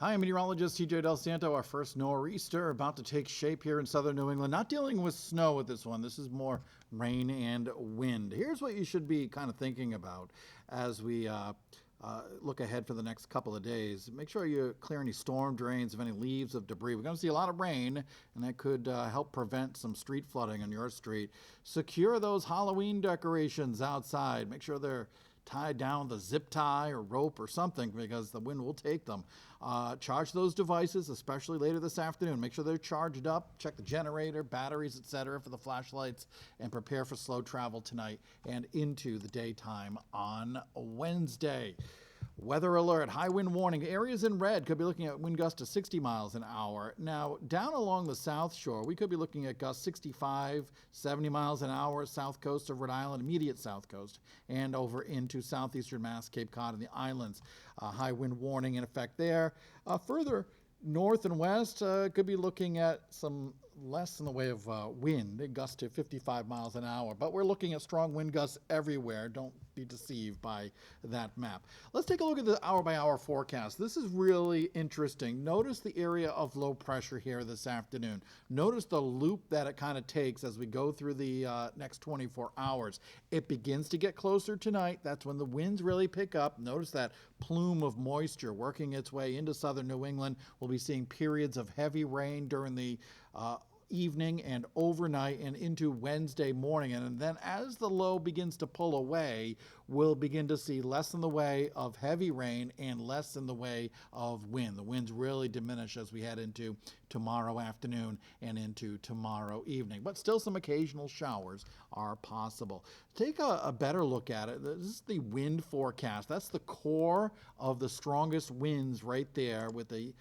Hi, I'm meteorologist TJ Del Santo. Our first nor'easter about to take shape here in southern New England. Not dealing with snow with this one. This is more rain and wind. Here's what you should be kind of thinking about as we look ahead for the next couple of days. Make sure you clear any storm drains of any leaves of debris. We're going to see a lot of rain, and that could help prevent some street flooding on your street. Secure those Halloween decorations outside. Make sure they're tied down with a zip tie or rope or something because the wind will take them. Charge those devices, especially later this afternoon. Make sure they're charged up. Check the generator, batteries, etc. for the flashlights, and prepare for slow travel tonight and into the daytime on Wednesday. Weather alert, high wind warning. Areas in red could be looking at wind gusts to 60 miles an hour. Now, down along the South Shore, we could be looking at gusts 65, 70 miles an hour, south coast of Rhode Island, immediate south coast, and over into southeastern Mass, Cape Cod, and the islands. High wind warning in effect there. Further north and west, could be looking at some less in the way of wind, gusts to 55 miles an hour. But we're looking at strong wind gusts everywhere. Don't be deceived by that map. Let's take a look at the hour-by-hour forecast. This is really interesting. Notice the area of low pressure here this afternoon. Notice the loop that it kind of takes as we go through the next 24 hours. It begins to get closer tonight. That's when the winds really pick up. Notice that plume of moisture working its way into southern New England. We'll be seeing periods of heavy rain during the evening and overnight and into Wednesday morning. And then as the low begins to pull away, we'll begin to see less in the way of heavy rain and less in the way of wind. The winds really diminish as we head into tomorrow afternoon and into tomorrow evening. But still some occasional showers are possible. Take a better look at it. This is the wind forecast. That's the core of the strongest winds right there with the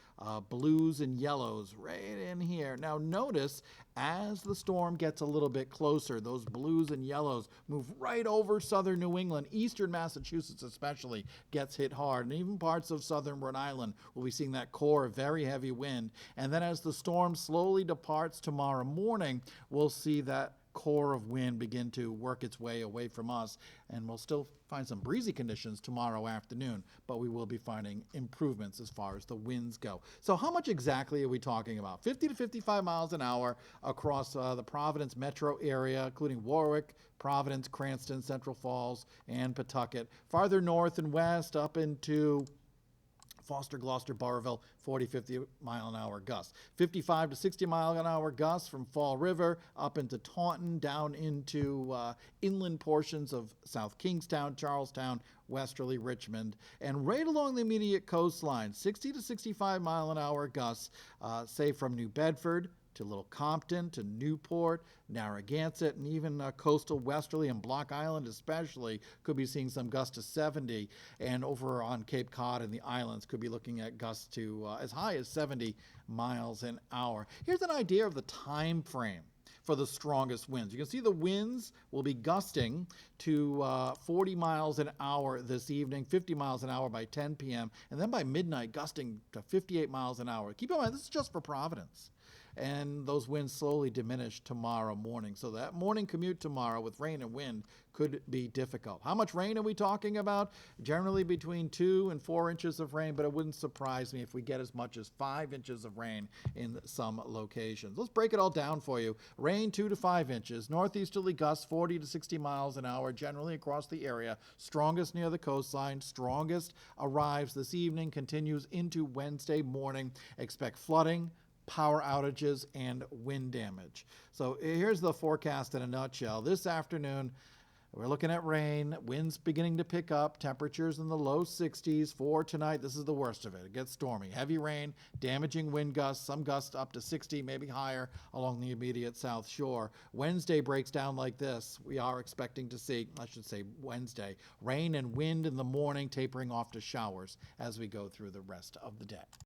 blues and yellows right in here. Now notice as the storm gets a little bit closer, those blues and yellows move right over southern New England. Eastern Massachusetts especially gets hit hard, and even parts of southern Rhode Island will be seeing that core of very heavy wind. And then as the storm slowly departs tomorrow morning, we'll see that core of wind begin to work its way away from us, and we'll still find some breezy conditions tomorrow afternoon, but we will be finding improvements as far as the winds go. So how much exactly are we talking about? 50 to 55 miles an hour across the Providence metro area, including Warwick, Providence, Cranston, Central Falls, and Pawtucket. Farther north and west up into Foster, Gloucester, Burrillville, 40, 50 mile an hour gusts. 55 to 60 mile an hour gusts from Fall River up into Taunton, down into inland portions of South Kingstown, Charlestown, Westerly, Richmond, and right along the immediate coastline, 60 to 65 mile an hour gusts, say from New Bedford to Little Compton, to Newport, Narragansett, and even coastal westerly and Block Island especially could be seeing some gusts to 70, and over on Cape Cod and the islands could be looking at gusts to as high as 70 miles an hour. Here's an idea of the time frame for the strongest winds. You can see the winds will be gusting to 40 miles an hour this evening, 50 miles an hour by 10 p.m., and then by midnight gusting to 58 miles an hour. Keep in mind, this is just for Providence. And those winds slowly diminish tomorrow morning. So that morning commute tomorrow with rain and wind could be difficult. How much rain are we talking about? Generally between 2 and 4 inches of rain, but it wouldn't surprise me if we get as much as 5 inches of rain in some locations. Let's break it all down for you. Rain 2 to 5 inches. Northeasterly gusts 40 to 60 miles an hour generally across the area. Strongest near the coastline. Strongest arrives this evening, continues into Wednesday morning. Expect flooding, power outages, and wind damage. So here's the forecast in a nutshell. This afternoon, we're looking at rain, winds beginning to pick up, temperatures in the low 60s. For tonight, this is the worst of it. It gets stormy. Heavy rain, damaging wind gusts, some gusts up to 60, maybe higher along the immediate South Shore. Wednesday breaks down like this. We are expecting to see, I should say Wednesday, rain and wind in the morning, tapering off to showers as we go through the rest of the day.